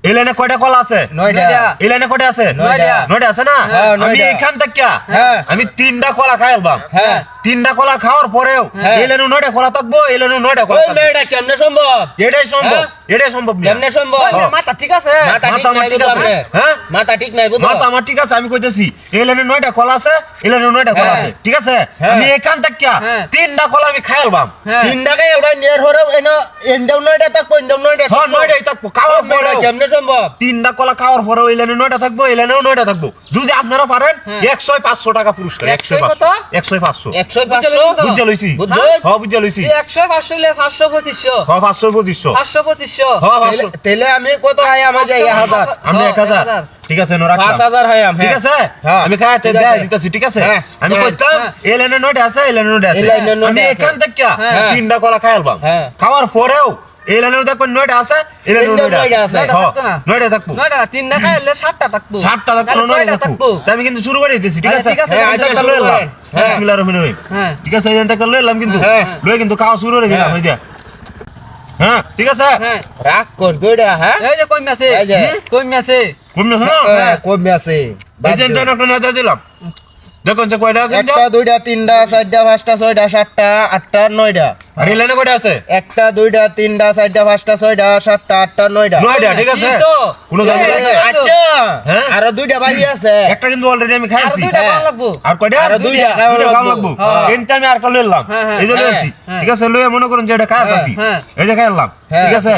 এই লাইনে কয়টা কলা আছে? 9টা। এই লাইনে কয়টা আছে? 9টা আছে না? হ্যাঁ, আমি 9টা। এখান থেকে হ্যাঁ। আমি 3টা কলা খাইলাম। হ্যাঁ 3টা কলা খাওয়ার পরেও হ্যাঁ। এই লাইনে 9টা কলা থাকবো, এই লাইনে 9টা কলা ওই থাকবো। মেয়েটা কেমনে সম্ভব? এটাই সম্ভব, হ্যাঁ? এটাই সম্ভব না। কেমনে সম্ভব? হ্যাঁ। মাথা ঠিক আছে? মাথা মাথা আমার ঠিক আছে। হ্যাঁ? মাথা ঠিক নাই বুঝছো? মাথা আমার ঠিক আছে, আমি কইতেছি এই লাইনে 9টা কলা আছে, এই লাইনে 9টা কলা হ্যাঁ। আছে, ঠিক আছে? হ্যাঁ। আমি এখান থেকে হ্যাঁ। 3টা কলা আমি খাইলাম। হ্যাঁ। 3টাকে ওটা নিয়ার হরে এনো এন্ডাও 9টা থাকবো, এন্ডাও 9টা হ্যাঁ, 9টাই থাকবো। খাওয়ার মেয়েটা পরেও কেমনে সম্ভব? 3টা কলা খাওয়ার পরেও এই লাইনে 9টা থাকবো, এই লাইনেও 9টা থাকবো। যদি আপনারা পারেন হ্যাঁ। 100-500 টাকা পুরস্কার। 100 কত? 100-500 100 বুঝছো 500 তো? বুঝা লইছি। বুঝছো? হ্যাঁ, বুঝা লইছি। 100 500 হলে 500 2500 হ্যাঁ, 500-2500 500 2500 হ্যাঁ, 500 তেলে আমি কত হাই আমার যাই 1000 আমি হ্যাঁ, 1000 1000 ঠিক আছে, নো রাখলাম। 5000 হাই আম ঠিক আছে, হ্যাঁ। আমি খাইতে ঠিক আছে। দেই দিতেছি, ঠিক আছে? হ্যাঁ। আমি হ্যাঁ। কইতাম হ্যাঁ। এই লাইনে 9টা আছে, এই লাইনে 9টা আছে। এই লাইনে 9টা আমি আছে। এখান থেকে হ্যাঁ। 3টা কলা খাইলাম। হ্যাঁ। খাওয়ার পরেও এই লাইনে দেখবেন 9টা আছে, এই লাইনে এই লাইনে 9টা 9টা আছে। আছে। হ্যাঁ, থাকতো না? 9টা থাকবো। 9টা 3 টাকা হলে 7টা থাকবো। 7টা থাকবো, তাহলে 9টা 6টা থাকবো। তাই আমি কিন্তু শুরু করে দিতেছি, ঠিক আচ্ছা, আছে? ঠিক আছে, হ্যাঁ, আচ্ছা, একটা শুরু লয়ে এলাম। করেন। হ্যাঁ। বিসমিল্লাহির রহমানির রহিম। হ্যাঁ। ঠিক আছে, এই একটা লয়ে এলাম কিন্তু। হ্যাঁ। লয়ে কিন্তু খাওয়া শুরু করে দিলাম, হ্যাঁ। এই যে। হ্যাঁ, ঠিক আছে? হ্যাঁ রাগ কর কইরা হ্যাঁ এই যে কইম আছে এই যে। কইম আছে কমে আছে না? হ্যাঁ কমে আছে এই যে এখানে একটা নেতা দিলাম। দেখুন যে কয়টা আছে? একটা দুইটা তিনটা চারটা পাঁচটা ছয়টা সাতটা আটটা নয়টা আর এই লাইনে কয়টা আছে? একটা দুইটা তিনটা চারটা পাঁচটা ছয়টা সাতটা আটটা নয়টা 9টা, ঠিক আছে? এই তো। কোনো ঝামেলা আছে? আচ্ছা হ্যাঁ? আরো দুইটা বাকি আছে একটা কিন্তু অলরেডি আমি আর খাইছি। 2টা হ্যাঁ। ভালো লাগবো আর কয়টা? আরো দুইটা দুইটা খাওয়া লাগবো। হ্যাঁ। কিন্তু আমি আর একটা লইলাম। হ্যাঁ, হ্যাঁ, এই যে হ্যাঁ, লইছি। হ্যাঁ। ঠিক আছে, লইয়া মনে করুন যে এটা খাওয়া খাচ্ছি। হ্যাঁ। এই যে খাইলাম। হ্যাঁ। ঠিক আছে?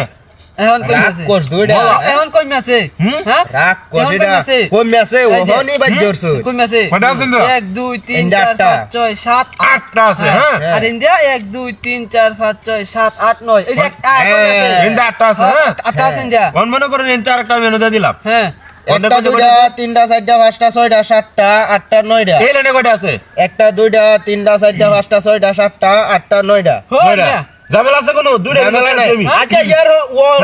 এখন কইম রাগ আছে কর দুইটা বলো। এখন কইম আছে হুম? হ্যাঁ রাগ কর এখন সেটা কইম আছে। কমে আছে এই যে। ওহনি বাজ জোরছো কইম আছে কয়টা আছে ইন্দা? 1 2 3 ইন্দা 4 আটটা। 5 6 7 8টা আছে, হ্যাঁ? হ্যাঁ। আর ইন্ডিয়া 1 2 3 4 5 6 7 8 9 এই যে একটা কইম আছে হ্যাঁ। কিন্তু 8টা আছে, হ্যাঁ? আটটা আছে ইন্ডিয়া কোন মনে করেন এনতে আরেকটা আমি এনে দিয়ে দিলাম। হ্যাঁ একটা দুইটা তিনটা চারটা পাঁচটা ছয়টা সাতটা আটটা নয়টা এই লাইনে কয়টা আছে? একটা দুইটা তিনটা চারটা পাঁচটা ছয়টা সাতটা আটটা নয়টা কয়টা? ঝামেলা আছে কোনো? দুইটা কিন্তু ঝামেলা নাই। খাইছি আমি। আচ্ছা ইয়ার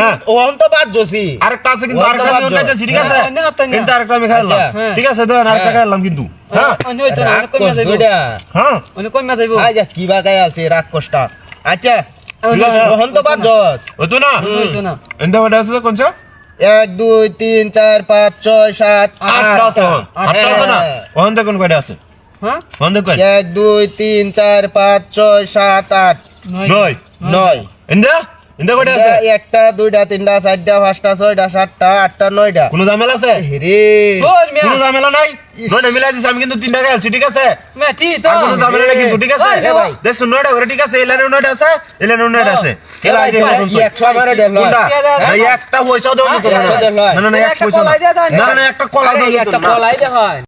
হ্যাঁ। ওহন তো বাদ জসি আরেকটা আছে কিন্তু, ওটা আরেকটা আমি বাদ অন্য খাইতেছি, ঠিক আছে? হ্যাঁ, অন্য খাইতেন না। কিন্তু আরেকটা আমি খাইলাম। আচ্ছা। হ্যাঁ। ঠিক আছে, দেন আরেকটা হ্যাঁ। খাইলাম কিন্তু। হ্যাঁ? অন্য হইতো না রাগ কইম কর যাইবো দুইটা হ্যাঁ? অন্য কইম যাইবো আচ্ছা কি বাগাই আছে রাগ কষ্ট আচ্ছা ঠিক আছে। ওহন তো বাদ জস হতো না? হইতো না এনতে কয়টা আছে কোনটা? 1 2 3 4 5 6 7 8টা আছে। 8টা আছে না? হ্যাঁ। ওখান থেকে কোন কয়টা আছে? হ্যাঁ ওখান থেকে কয়? 1 2 3 4 5 6 7 8 নয়। 9 এনতে? এনতে কয়টা আছে? একটা দুইটা তিনটা চারটা পাঁচটা ছয়টা সাতটা আটটা নয়টা কোনো ঝামেলা আছে? রে কই মিয়া কোনো ঝামেলা নাই? নয়টা মিলাই দিছি, আমি কিন্তু 3টা খাইছি, ঠিক আছে? মে ঠিক তো আর কোনো ঝামেলা নাই কিন্তু, ঠিক আছে? ওই, ভাই। দেখছো 9টা করে, ঠিক আছে? এই লাইনেও 9টা আছে, এই লাইনেও 9টা আছে। এ ভাই, এই লাইনে কি 100 আমারে দেন কোনটা? কে দেয়? ভাই, একটা পয়সাও দেওয়া নিত না। একশো দেন নয়। না, না, না, এক একটা পয়সা না। কলাই দেয়া যায় না। না, না, না, একটা কলা আরে দেওয়া নিত একটা না। কলাই দেখায়